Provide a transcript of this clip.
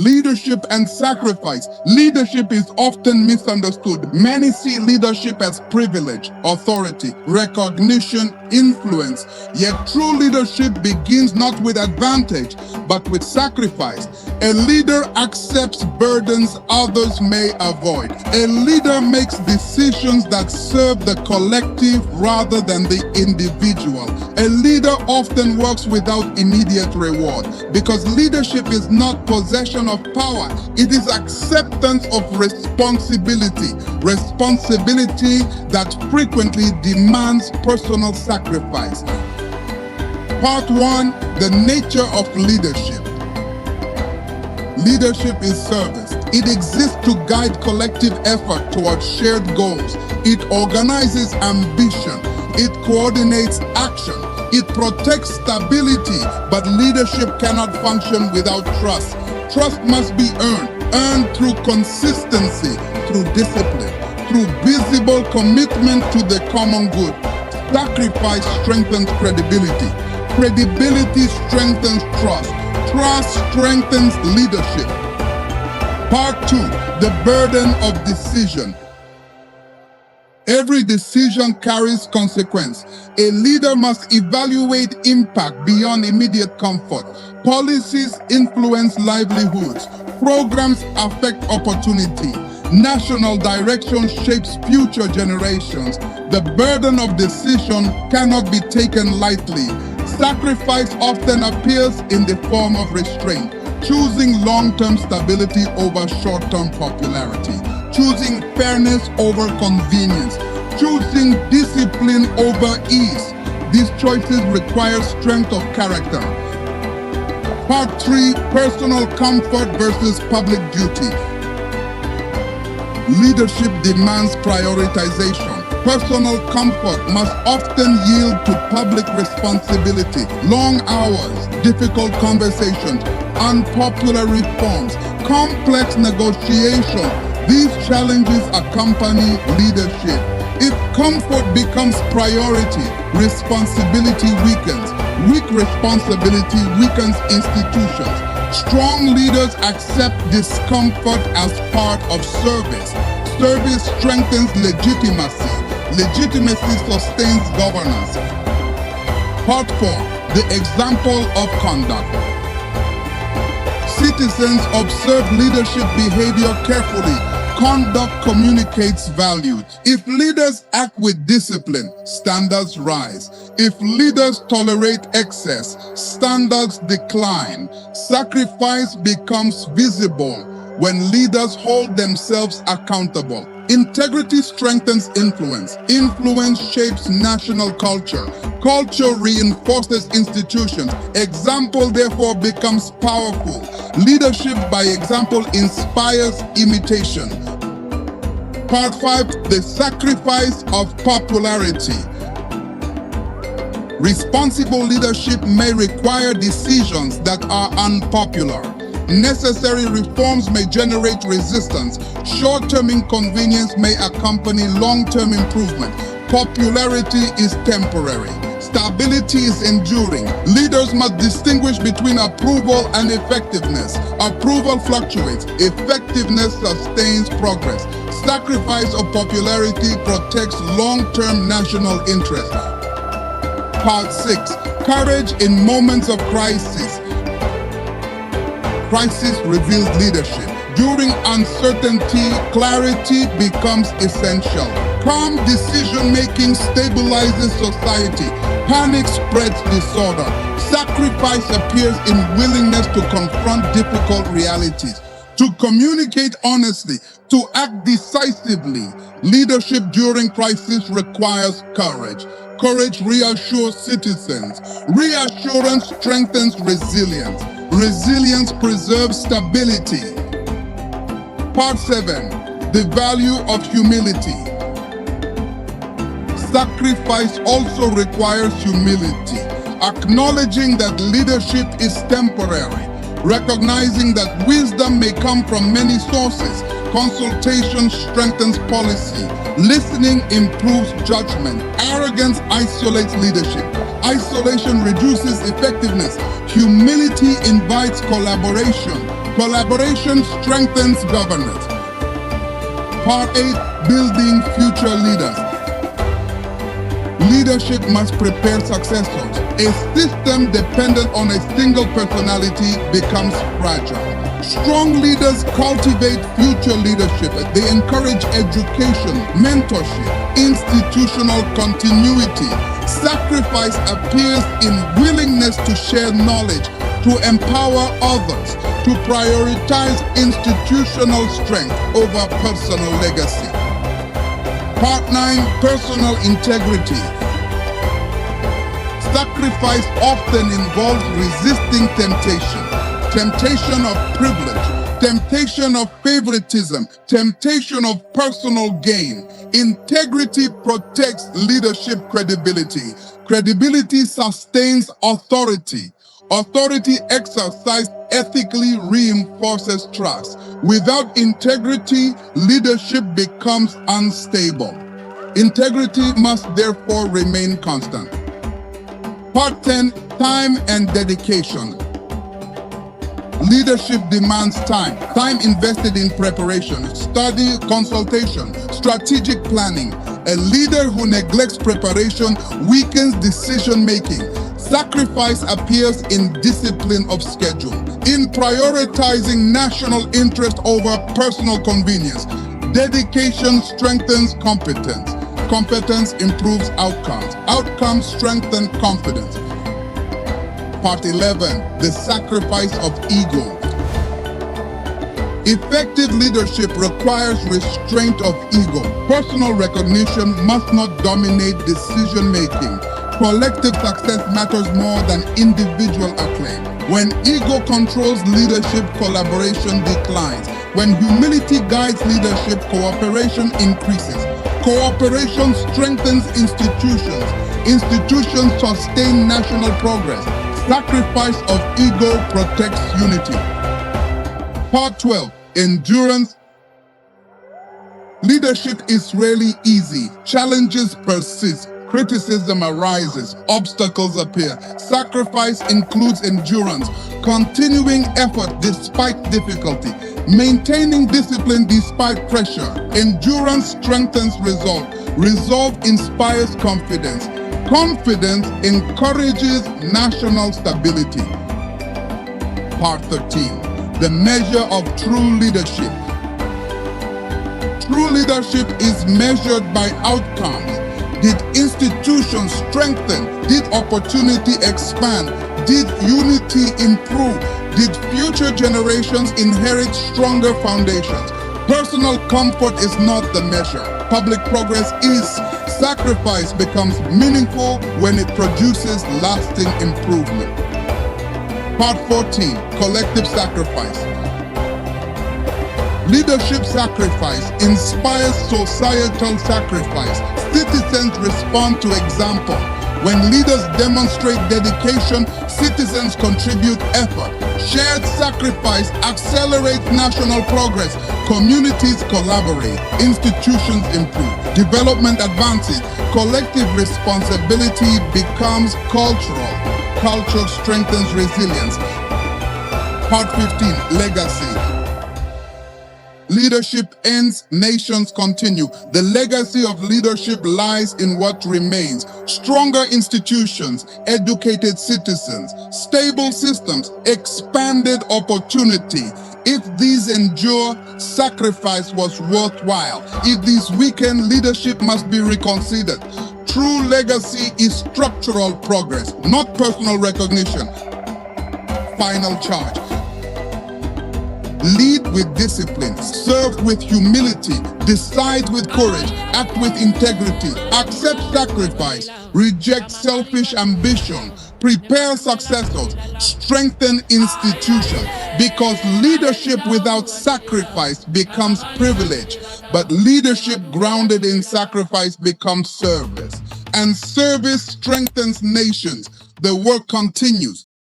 Leadership and sacrifice. Leadership is often misunderstood. Many see leadership as privilege, authority, recognition, influence. Yet true leadership begins not with advantage, but with sacrifice. A leader accepts burdens others may avoid. A leader makes decisions that serve the collective rather than the individual. A leader often works without immediate reward because leadership is not possession of power. It is acceptance of responsibility. Responsibility that frequently demands personal sacrifice. Part 1. The nature of leadership. Leadership is service. It exists to guide collective effort towards shared goals. It organizes ambition. It coordinates action. It protects stability, but leadership cannot function without trust. Trust must be earned through consistency, through discipline, through visible commitment to the common good. Sacrifice strengthens credibility. Credibility strengthens trust. Trust strengthens leadership. Part 2. The burden of decision. Every decision carries consequence. A leader must evaluate impact beyond immediate comfort. Policies influence livelihoods. Programs affect opportunity. National direction shapes future generations. The burden of decision cannot be taken lightly. Sacrifice often appears in the form of restraint, choosing long-term stability over short-term popularity, choosing fairness over convenience, choosing discipline over ease. These choices require strength of character. Part 3. Personal comfort versus public duty. Leadership demands prioritization. Personal comfort must often yield to public responsibility. Long hours, difficult conversations, unpopular reforms, complex negotiation. These challenges accompany leadership. If comfort becomes priority, responsibility weakens. Weak responsibility weakens institutions. Strong leaders accept discomfort as part of service. Service strengthens legitimacy. Legitimacy sustains governance. Part 4. The example of conduct. Citizens observe leadership behavior carefully. Conduct communicates value. If leaders act with discipline, standards rise. If leaders tolerate excess, standards decline. Sacrifice becomes visible when leaders hold themselves accountable. Integrity strengthens influence. Influence shapes national culture. Culture reinforces institutions. Example therefore becomes powerful. Leadership by example inspires imitation. Part 5. The sacrifice of popularity. Responsible leadership may require decisions that are unpopular. Necessary reforms may generate resistance. Short-term inconvenience may accompany long-term improvement. Popularity is temporary. Stability is enduring. Leaders must distinguish between approval and effectiveness. Approval fluctuates. Effectiveness sustains progress. Sacrifice of popularity protects long-term national interest. Part 6. Courage in moments of crisis. Crisis reveals leadership. During uncertainty, clarity becomes essential. Calm decision-making stabilizes society. Panic spreads disorder. Sacrifice appears in willingness to confront difficult realities, to communicate honestly, to act decisively. Leadership during crisis requires courage. Courage reassures citizens. Reassurance strengthens resilience. Resilience preserves stability. Part 7. The value of humility. Sacrifice also requires humility. Acknowledging that leadership is temporary. Recognizing that wisdom may come from many sources. Consultation strengthens policy. Listening improves judgment. Arrogance isolates leadership. Isolation reduces effectiveness. Humility invites collaboration. Collaboration strengthens governance. Part 8, building future leaders. Leadership must prepare successors. A system dependent on a single personality becomes fragile. Strong leaders cultivate future leadership. They encourage education, mentorship, institutional continuity. Sacrifice appears in willingness to share knowledge, to empower others, to prioritize institutional strength over personal legacy. Part 9, personal integrity. Sacrifice often involves resisting temptation. Temptation of privilege, temptation of favoritism, temptation of personal gain. Integrity protects leadership credibility. Credibility sustains authority. Authority exercised ethically reinforces trust. Without integrity, leadership becomes unstable. Integrity must therefore remain constant. Part 10, time and dedication. Leadership demands time. Time invested in preparation, study, consultation, strategic planning. A leader who neglects preparation weakens decision-making. Sacrifice appears in discipline of schedule, in prioritizing national interest over personal convenience. Dedication strengthens competence. Competence improves outcomes. Outcomes strengthen confidence. Part 11, the sacrifice of ego. Effective leadership requires restraint of ego. Personal recognition must not dominate decision-making. Collective success matters more than individual acclaim. When ego controls leadership, collaboration declines. When humility guides leadership, cooperation increases. Cooperation strengthens institutions. Institutions sustain national progress. Sacrifice of ego protects unity. Part 12, endurance. Leadership is rarely easy. Challenges persist. Criticism arises. Obstacles appear. Sacrifice includes endurance, continuing effort despite difficulty, maintaining discipline despite pressure. Endurance strengthens resolve. Resolve inspires confidence. Confidence encourages national stability. Part 13, the measure of true leadership. True leadership is measured by outcomes. Did institutions strengthen? Did opportunity expand? Did unity improve? Did future generations inherit stronger foundations? Personal comfort is not the measure. Public progress is. Sacrifice becomes meaningful when it produces lasting improvement. Part 14, collective sacrifice. Leadership sacrifice inspires societal sacrifice. Citizens respond to example. When leaders demonstrate dedication, citizens contribute effort. Shared sacrifice accelerates national progress. Communities collaborate. Institutions improve. Development advances. Collective responsibility becomes cultural. Culture strengthens resilience. Part 15, legacy. Leadership ends, nations continue. The legacy of leadership lies in what remains. Stronger institutions, educated citizens, stable systems, expanded opportunity. If these endure, sacrifice was worthwhile. If these weaken, leadership must be reconsidered. True legacy is structural progress, not personal recognition. Final charge. Lead with discipline, serve with humility, decide with courage, act with integrity, accept sacrifice, reject selfish ambition, prepare successors, strengthen institutions. Because leadership without sacrifice becomes privilege, but leadership grounded in sacrifice becomes service. And service strengthens nations. The work continues.